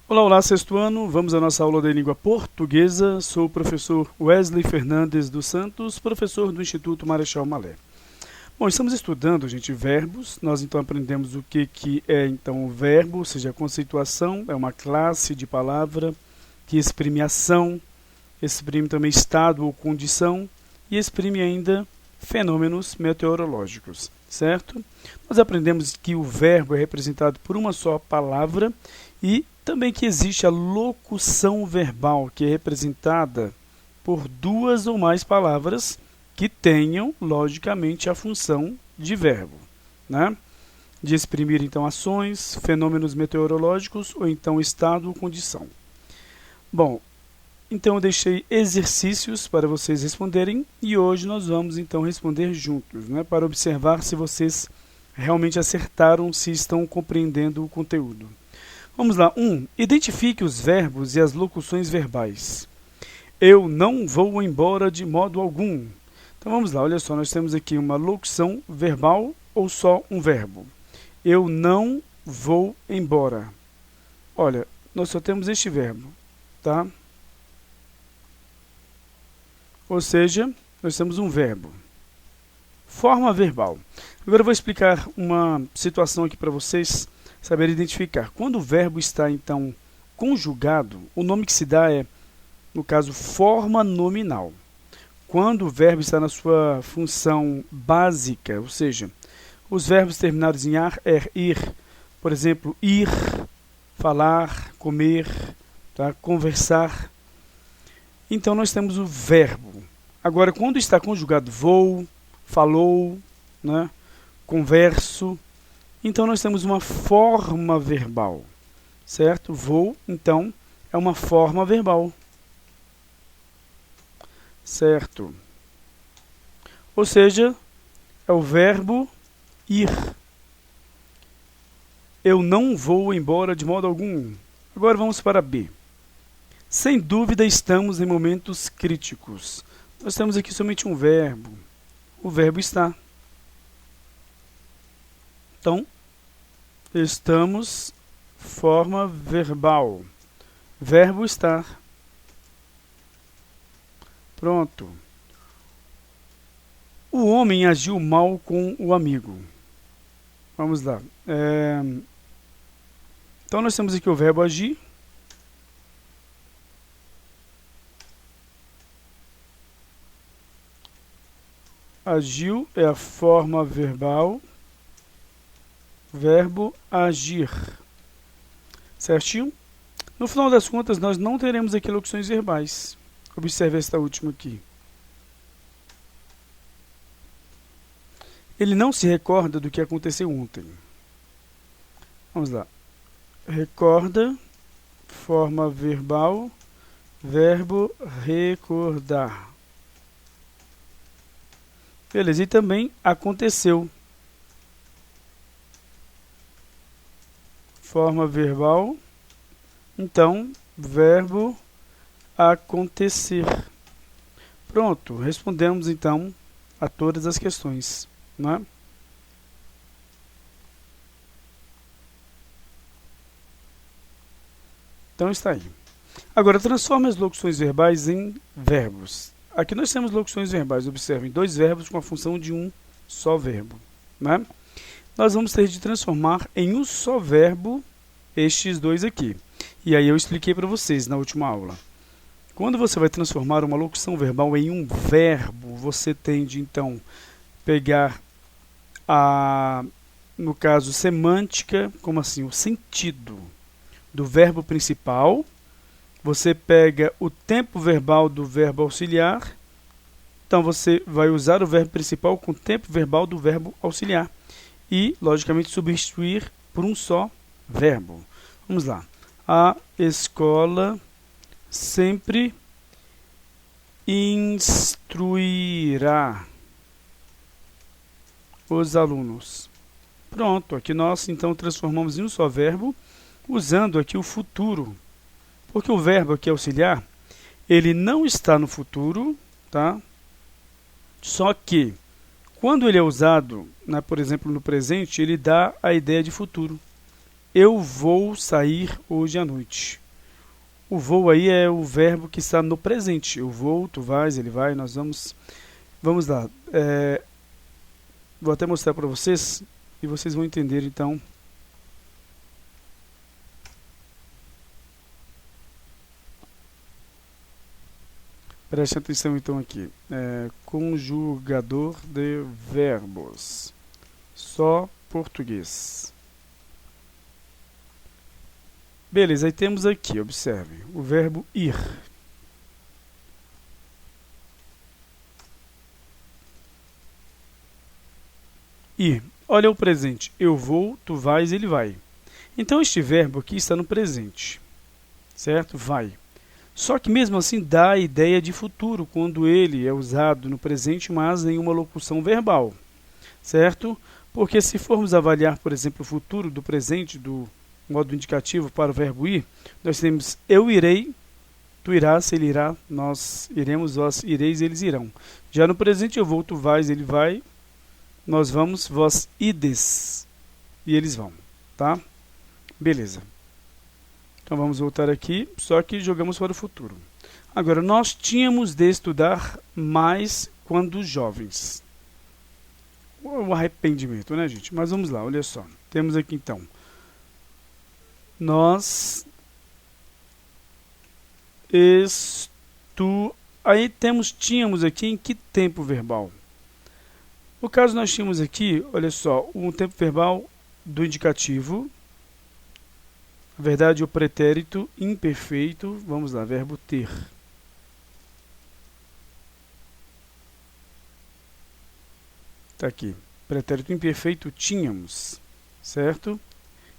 Olá, olá, sexto ano. Vamos à nossa aula de língua portuguesa. Sou o professor Wesley Fernandes dos Santos, professor do Instituto Marechal Malé. Bom, estamos estudando, gente, verbos. Nós então aprendemos o que é então o verbo, ou seja, a conceituação, é uma classe de palavra que exprime ação, exprime também estado ou condição e exprime ainda fenômenos meteorológicos, certo? Nós aprendemos que o verbo é representado por uma só palavra e também que existe a locução verbal, que é representada por duas ou mais palavras que tenham, logicamente, a função de verbo, né? De exprimir, então, ações, fenômenos meteorológicos ou então estado ou condição. Bom, então eu deixei exercícios para vocês responderem e hoje nós vamos, então, responder juntos, né? Para observar se vocês realmente acertaram, se estão compreendendo o conteúdo. Vamos lá. 1. Identifique os verbos e as locuções verbais. Eu não vou embora de modo algum. Então vamos lá, olha só, nós temos aqui uma locução verbal ou só um verbo. Eu não vou embora. Olha, nós só temos este verbo, tá? Ou seja, nós temos um verbo. Forma verbal. Agora eu vou explicar uma situação aqui para vocês saber identificar. Quando o verbo está, então, conjugado, o nome que se dá é, no caso, forma nominal. Quando o verbo está na sua função básica, ou seja, os verbos terminados em ar, er, ir, por exemplo, ir, falar, comer, tá? Conversar. Então, nós temos o verbo. Agora, quando está conjugado vou, falou, né? Converso, então nós temos uma forma verbal, certo? Vou, então, é uma forma verbal, certo? Ou seja, é o verbo ir. Eu não vou embora de modo algum. Agora vamos para B. Sem dúvida estamos em momentos críticos. Nós temos aqui somente um verbo. O verbo está. Então, estamos, forma verbal. Verbo estar. Pronto. O homem agiu mal com o amigo. Vamos lá. Então, nós temos aqui o verbo agir. Agiu é a forma verbal. Verbo agir. Certinho? No final das contas, nós não teremos aqui locuções verbais. Observe esta última aqui. Ele não se recorda do que aconteceu ontem. Vamos lá. Recorda, forma verbal, verbo recordar. Beleza, e também aconteceu. Forma verbal, então, verbo acontecer. Pronto, respondemos então a todas as questões, né? Então está aí. Agora, transforme as locuções verbais em verbos. Aqui nós temos locuções verbais, observem, dois verbos com a função de um só verbo, né? Nós vamos ter de transformar em um só verbo estes dois aqui. E aí eu expliquei para vocês na última aula. Quando você vai transformar uma locução verbal em um verbo, você tem de, então, pegar no caso, semântica, como assim? O sentido do verbo principal. Você pega o tempo verbal do verbo auxiliar. Então, você vai usar o verbo principal com o tempo verbal do verbo auxiliar. E, logicamente, substituir por um só verbo. Vamos lá. A escola sempre instruirá os alunos. Pronto, aqui nós, então, transformamos em um só verbo, usando aqui o futuro. Porque o verbo aqui auxiliar, ele não está no futuro, tá? Só que, quando ele é usado, né, por exemplo, no presente, ele dá a ideia de futuro. eu vou sair hoje à noite. O vou aí é o verbo que está no presente. Eu vou, tu vais, ele vai, nós vamos. Vamos lá. Vou até mostrar para vocês e vocês vão entender então. Preste atenção então aqui. Conjugador de verbos. Só português. Beleza, aí temos aqui, observe, o verbo ir. Ir. Olha o presente. Eu vou, tu vais, ele vai. Então este verbo aqui está no presente. Certo? Vai. Só que mesmo assim dá a ideia de futuro quando ele é usado no presente, mas em uma locução verbal. Certo? Porque se formos avaliar, por exemplo, o futuro do presente, do modo indicativo para o verbo ir, nós temos eu irei, tu irás, ele irá, nós iremos, vós ireis, eles irão. Já no presente eu vou, tu vais, ele vai, nós vamos, vós ides, e eles vão, tá? Beleza. Então vamos voltar aqui, só que jogamos para o futuro. Agora, nós tínhamos de estudar mais quando jovens. O arrependimento, né, gente? Mas vamos lá, olha só. Temos aqui então. Nós aí tínhamos aqui em que tempo verbal? No caso nós tínhamos aqui, olha só, um tempo verbal do indicativo, na verdade o pretérito imperfeito, vamos lá, verbo ter. Está aqui, pretérito imperfeito tínhamos, certo?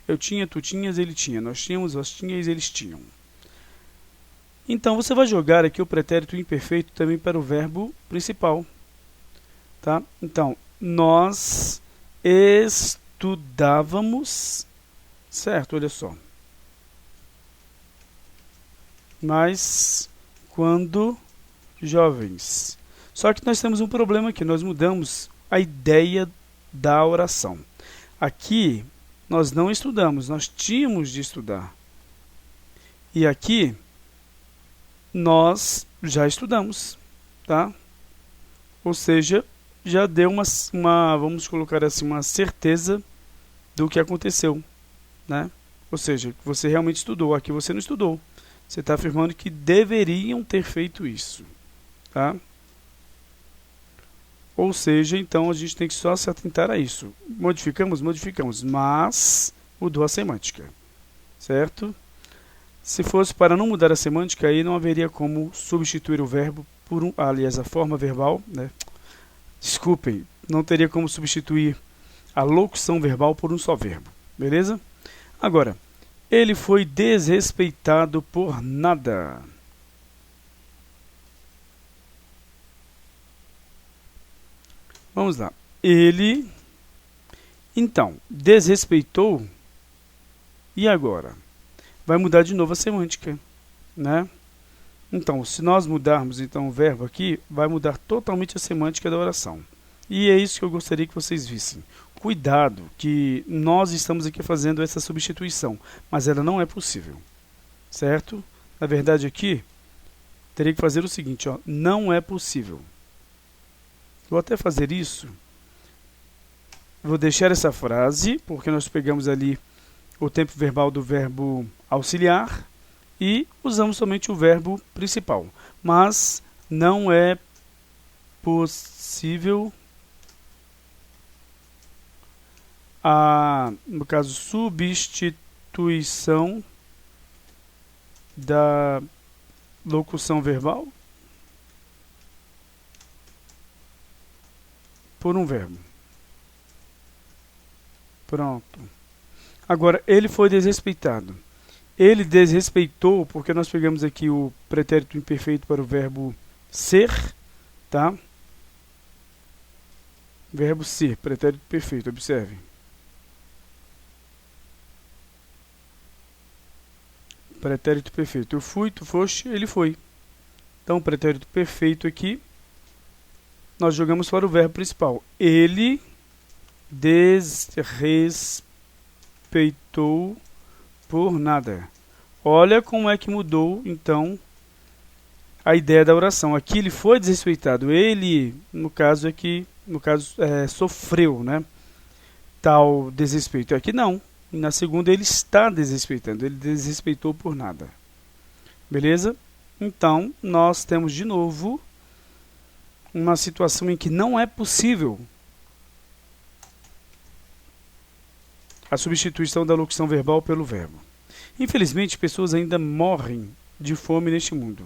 Eu tinha, tu tinhas, ele tinha. Nós tínhamos, vós tinhas, eles tinham. Então, você vai jogar aqui o pretérito imperfeito também para o verbo principal. Tá? Então, nós estudávamos, certo? Olha só. Mas, quando jovens. Só que nós temos um problema aqui. Nós mudamos a ideia da oração. Aqui nós não estudamos, nós tínhamos de estudar. E aqui nós já estudamos, tá? Ou seja, já deu vamos colocar assim, uma certeza do que aconteceu, né? Ou seja, você realmente estudou, aqui você não estudou. Você está afirmando que deveriam ter feito isso, tá? Ou seja, então a gente tem que só se atentar a isso. Modificamos, mas mudou a semântica, certo? Se fosse para não mudar a semântica, aí não haveria como substituir o verbo por aliás, a forma verbal, né? Desculpem, não teria como substituir a locução verbal por um só verbo, beleza? Agora, ele foi desrespeitado por nada. Vamos lá. Ele, então, desrespeitou. E agora? Vai mudar de novo a semântica, né? Então, se nós mudarmos então o verbo aqui, vai mudar totalmente a semântica da oração. E é isso que eu gostaria que vocês vissem. Cuidado, que nós estamos aqui fazendo essa substituição, mas ela não é possível, certo? Na verdade aqui, teria que fazer o seguinte, ó, não é possível. Vou até fazer isso. Vou deixar essa frase, porque nós pegamos ali o tempo verbal do verbo auxiliar e usamos somente o verbo principal. Mas não é possível no caso, substituição da locução verbal por um verbo. Pronto. Agora, ele foi desrespeitado. Ele desrespeitou, porque nós pegamos aqui o pretérito imperfeito para o verbo ser, tá? Verbo ser, pretérito perfeito, observe. Pretérito perfeito. Eu fui, tu foste, ele foi. Então, pretérito perfeito aqui, nós jogamos para o verbo principal. Ele desrespeitou. desrespeitou por nada. Olha como é que mudou, então, a ideia da oração. Aqui ele foi desrespeitado. Ele, no caso aqui, sofreu, né, tal desrespeito. Aqui não. Na segunda ele está desrespeitando. Ele desrespeitou por nada. Beleza? Então, nós temos de novo uma situação em que não é possível a substituição da locução verbal pelo verbo. Infelizmente, pessoas ainda morrem de fome neste mundo.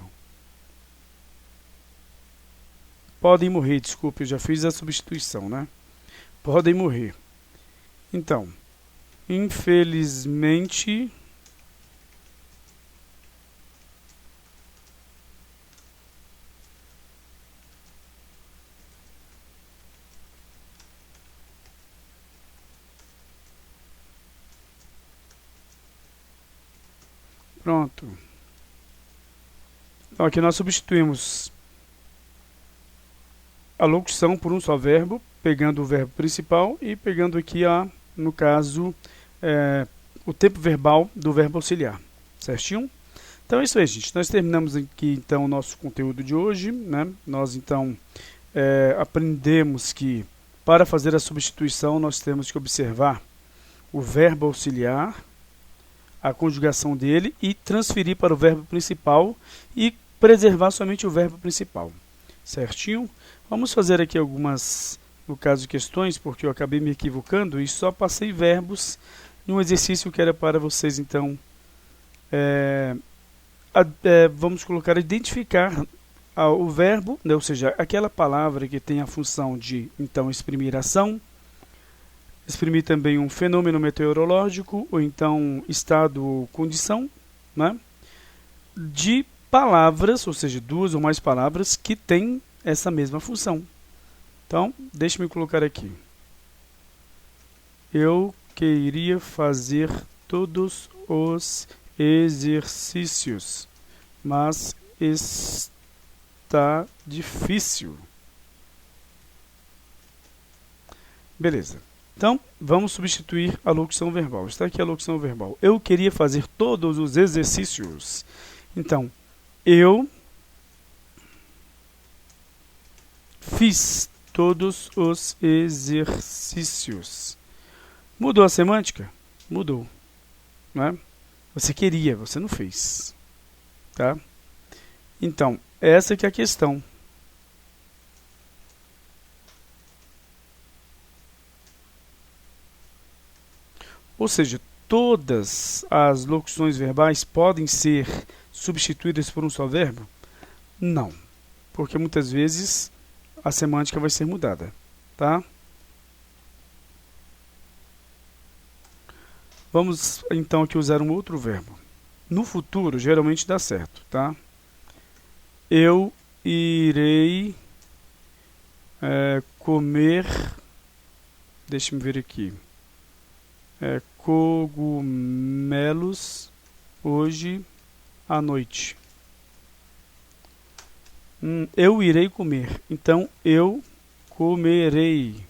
Podem morrer, desculpe, eu já fiz a substituição, né? Podem morrer. Então, infelizmente, pronto. Então, aqui nós substituímos a locução por um só verbo, pegando o verbo principal e pegando aqui, no caso, o tempo verbal do verbo auxiliar. Certinho? Então é isso aí, gente. Nós terminamos aqui, então, o nosso conteúdo de hoje, né? Nós, então, aprendemos que, para fazer a substituição, nós temos que observar o verbo auxiliar, a conjugação dele e transferir para o verbo principal e preservar somente o verbo principal. Certinho? Vamos fazer aqui algumas, no caso, questões, porque eu acabei me equivocando e só passei verbos em um exercício que era para vocês, então, vamos colocar, identificar o verbo, né, ou seja, aquela palavra que tem a função de, então, exprimir ação, exprimir também um fenômeno meteorológico, ou então estado ou condição, né, de palavras, ou seja, duas ou mais palavras que têm essa mesma função. Então, deixe-me colocar aqui. Eu queria fazer todos os exercícios, mas está difícil. Beleza. Então, vamos substituir a locução verbal. Está aqui a locução verbal. Eu queria fazer todos os exercícios. Então, eu fiz todos os exercícios. Mudou a semântica? Mudou. Né? Você queria, você não fez. Tá? Então, essa que é a questão. Ou seja, todas as locuções verbais podem ser substituídas por um só verbo? Não, porque muitas vezes a semântica vai ser mudada, tá? Vamos então aqui usar um outro verbo. No futuro, geralmente dá certo, tá? Eu irei comer, deixa-me ver aqui, cogumelos hoje à noite. Eu irei comer. Então, eu comerei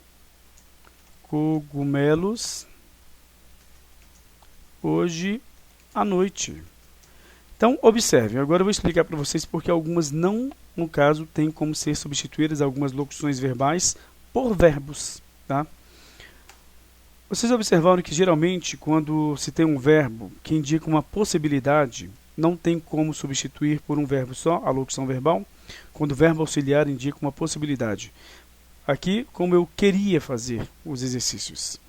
cogumelos hoje à noite. Então, observe. Agora eu vou explicar para vocês porque algumas não, no caso, têm como ser substituídas algumas locuções verbais por verbos, tá? Vocês observaram que, geralmente, quando se tem um verbo que indica uma possibilidade, não tem como substituir por um verbo só, a locução verbal, quando o verbo auxiliar indica uma possibilidade. Aqui, como eu queria fazer os exercícios.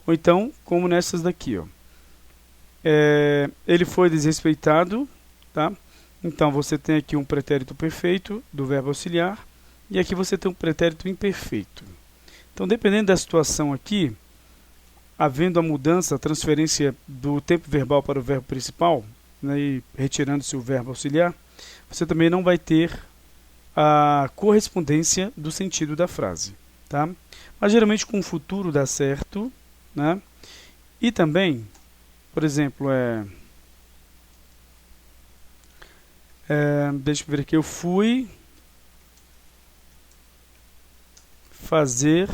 Ou então, como nessas daqui, ó. Ele foi desrespeitado, tá? Então, você tem aqui um pretérito perfeito do verbo auxiliar, e aqui você tem um pretérito imperfeito. Então, dependendo da situação aqui, havendo a mudança, a transferência do tempo verbal para o verbo principal, né, e retirando-se o verbo auxiliar, você também não vai ter a correspondência do sentido da frase, tá? Mas geralmente com o futuro dá certo, né? E também, por exemplo, deixa eu ver aqui, eu fui fazer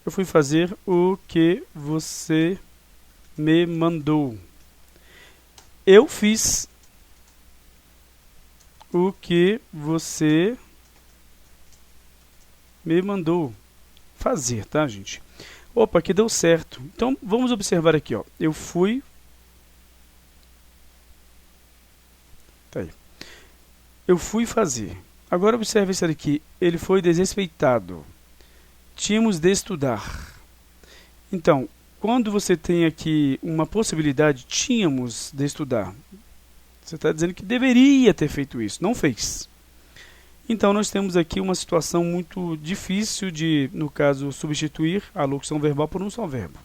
eu fui fazer o que você me mandou. Eu fiz o que você me mandou fazer, tá, gente? Opa, aqui deu certo. Então, vamos observar aqui, ó. Eu fui... Tá aí. Eu fui fazer. Agora, observe isso aqui. Ele foi desrespeitado. Tínhamos de estudar. Então, quando você tem aqui uma possibilidade, tínhamos de estudar. Você está dizendo que deveria ter feito isso. Não fez. Então, nós temos aqui uma situação muito difícil de, no caso, substituir a locução verbal por um só verbo.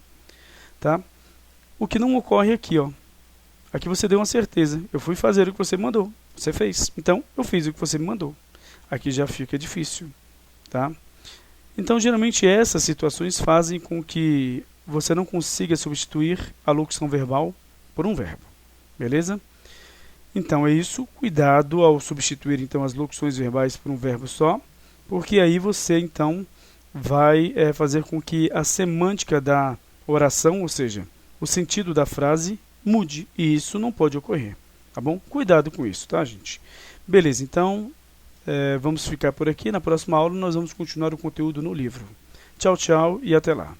Tá? O que não ocorre aqui, ó. Aqui você deu uma certeza. Eu fui fazer o que você mandou. Você fez. Então, eu fiz o que você me mandou. Aqui já fica difícil. Tá? Então, geralmente, essas situações fazem com que você não consiga substituir a locução verbal por um verbo. Beleza? Então, é isso. Cuidado ao substituir então as locuções verbais por um verbo só, porque aí você então vai fazer com que a semântica da oração, ou seja, o sentido da frase, mude. E isso não pode ocorrer. Tá bom? Cuidado com isso, tá, gente? Beleza, então vamos ficar por aqui. Na próxima aula nós vamos continuar o conteúdo no livro. Tchau, tchau e até lá.